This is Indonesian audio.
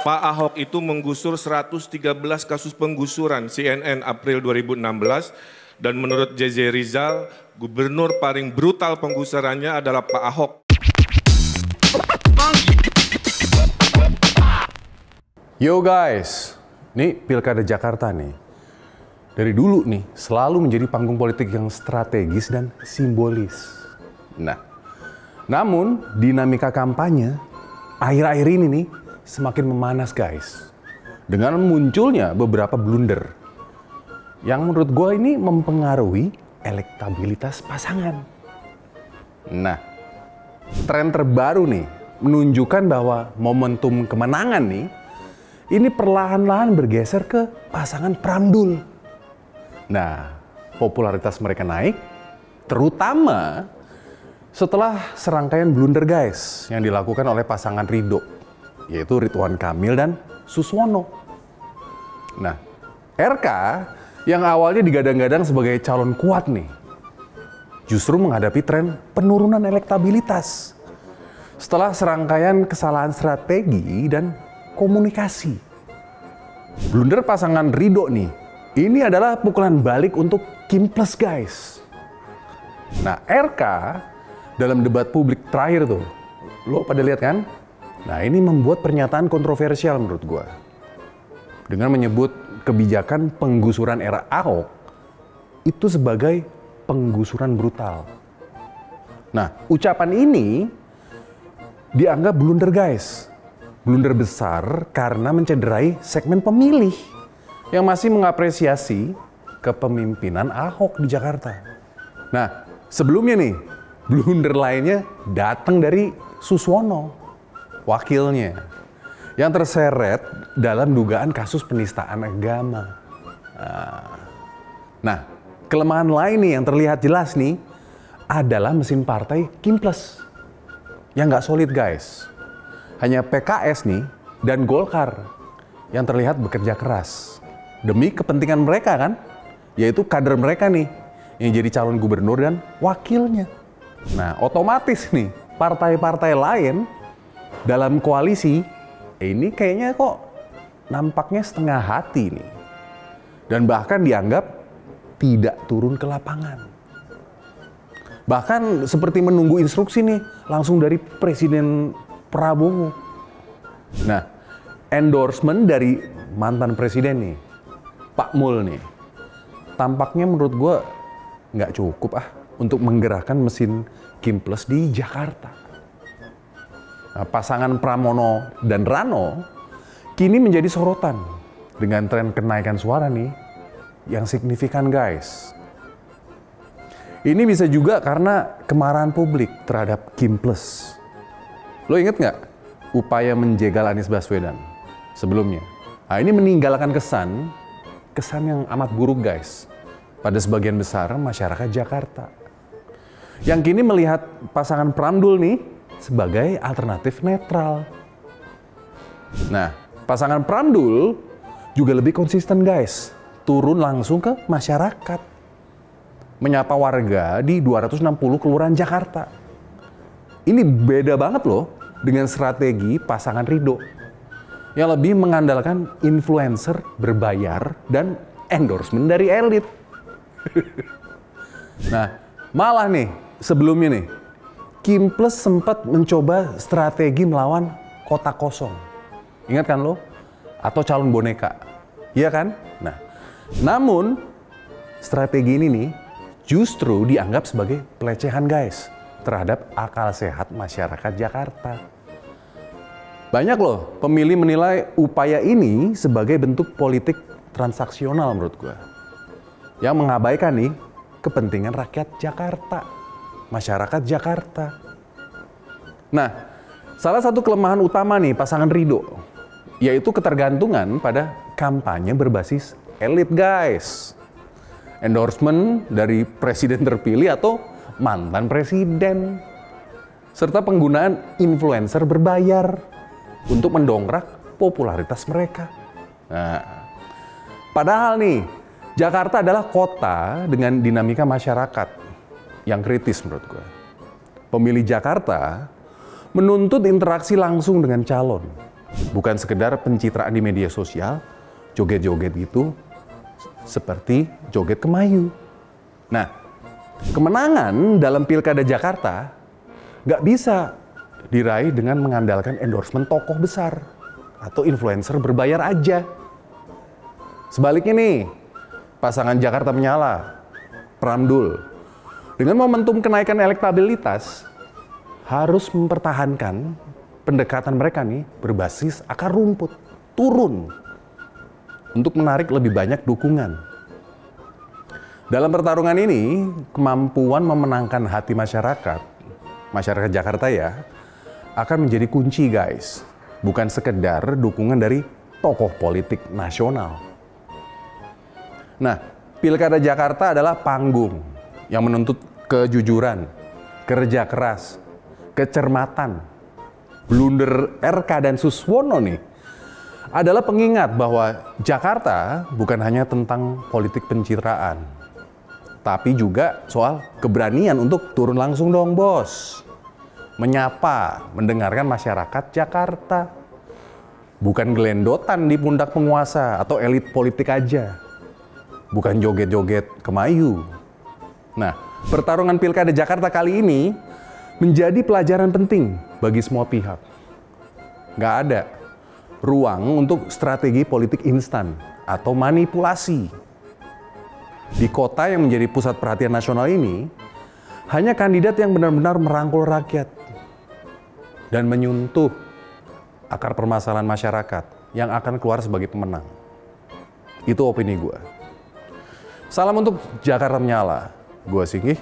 Pak Ahok itu menggusur 113 kasus penggusuran CNN April 2016 dan menurut JJ Rizal, gubernur paling brutal penggusurannya adalah Pak Ahok. Yo guys, nih Pilkada Jakarta nih. Dari dulu nih selalu menjadi panggung politik yang strategis dan simbolis. Nah, namun dinamika kampanye akhir-akhir ini nih semakin memanas guys. Dengan munculnya beberapa blunder yang menurut gue ini mempengaruhi elektabilitas pasangan. Nah, tren terbaru nih menunjukkan bahwa momentum kemenangan nih ini perlahan-lahan bergeser ke pasangan Pramdul. Nah, popularitas mereka naik, terutama setelah serangkaian blunder guys yang dilakukan oleh pasangan Ridho, yaitu Ridwan Kamil dan Suswono. Nah, RK yang awalnya digadang-gadang sebagai calon kuat nih, justru menghadapi tren penurunan elektabilitas setelah serangkaian kesalahan strategi dan komunikasi. Blunder pasangan Ridho nih, ini adalah pukulan balik untuk Kim Plus guys. Nah, RK dalam debat publik terakhir tuh, lo pada lihat kan? Nah, ini membuat pernyataan kontroversial menurut gua. Dengan menyebut kebijakan penggusuran era Ahok itu sebagai penggusuran brutal. Nah, ucapan ini dianggap blunder guys. Blunder besar karena mencederai segmen pemilih yang masih mengapresiasi kepemimpinan Ahok di Jakarta. Nah, sebelumnya nih, blunder lainnya datang dari Suswono, wakilnya, yang terseret dalam dugaan kasus penistaan agama. Nah, kelemahan lain nih yang terlihat jelas nih adalah mesin partai Kim Plus yang nggak solid guys. Hanya PKS nih dan Golkar yang terlihat bekerja keras demi kepentingan mereka kan, yaitu kader mereka nih yang jadi calon gubernur dan wakilnya. Nah, otomatis nih partai-partai lain dalam koalisi ini kayaknya kok nampaknya setengah hati nih, dan bahkan dianggap tidak turun ke lapangan. Bahkan seperti menunggu instruksi nih langsung dari Presiden Prabowo. Nah, endorsement dari mantan presiden nih, Pak Mul nih, tampaknya menurut gue nggak cukup untuk menggerakkan mesin Kim Plus di Jakarta. Nah, pasangan Pramono dan Rano kini menjadi sorotan dengan tren kenaikan suara nih yang signifikan guys. Ini bisa juga karena kemarahan publik terhadap Kim Plus. Lo inget nggak upaya menjegal Anies Baswedan sebelumnya? Nah, ini meninggalkan kesan yang amat buruk guys pada sebagian besar masyarakat Jakarta, yang kini melihat pasangan Pramdul nih sebagai alternatif netral. Nah, pasangan Pramdul juga lebih konsisten guys, turun langsung ke masyarakat, menyapa warga di 260 kelurahan Jakarta. Ini beda banget loh dengan strategi pasangan Ridho yang lebih mengandalkan influencer berbayar dan endorsement dari elit. Nah, malah nih sebelumnya nih Kim Plus sempat mencoba strategi melawan kota kosong. Ingat kan lo? Atau calon boneka. Iya kan? Nah, namun strategi ini nih justru dianggap sebagai pelecehan guys terhadap akal sehat masyarakat Jakarta. Banyak loh pemilih menilai upaya ini sebagai bentuk politik transaksional menurut gue, yang mengabaikan nih kepentingan rakyat Jakarta, masyarakat Jakarta. Nah, salah satu kelemahan utama nih pasangan Ridho, yaitu ketergantungan pada kampanye berbasis elit guys. Endorsement dari presiden terpilih atau mantan presiden, serta penggunaan influencer berbayar untuk mendongkrak popularitas mereka. Nah, padahal nih, Jakarta adalah kota dengan dinamika masyarakat yang kritis menurut gue. Pemilih Jakarta menuntut interaksi langsung dengan calon, Bukan sekedar pencitraan di media sosial, joget-joget gitu, seperti joget Kemayu. Nah, kemenangan dalam Pilkada Jakarta nggak bisa diraih dengan mengandalkan endorsement tokoh besar atau influencer berbayar aja. Sebaliknya nih, pasangan Jakarta Menyala, Pramdul, dengan momentum kenaikan elektabilitas, harus mempertahankan pendekatan mereka nih berbasis akar rumput, turun, untuk menarik lebih banyak dukungan. Dalam pertarungan ini, kemampuan memenangkan hati masyarakat Jakarta ya, akan menjadi kunci guys. Bukan sekedar dukungan dari tokoh politik nasional. Nah, Pilkada Jakarta adalah panggung yang menuntut kejujuran, kerja keras, kecermatan. Blunder RK dan Suswono nih adalah pengingat bahwa Jakarta bukan hanya tentang politik pencitraan, tapi juga soal keberanian untuk turun langsung dong bos. Menyapa, mendengarkan masyarakat Jakarta. Bukan gelendotan di pundak penguasa atau elit politik aja. Bukan joget-joget Kemayu. Nah, pertarungan Pilkada Jakarta kali ini menjadi pelajaran penting bagi semua pihak. Nggak ada ruang untuk strategi politik instan atau manipulasi. Di kota yang menjadi pusat perhatian nasional ini, hanya kandidat yang benar-benar merangkul rakyat dan menyentuh akar permasalahan masyarakat yang akan keluar sebagai pemenang. Itu opini gue. Salam untuk Jakarta Menyala. Gue Singgih.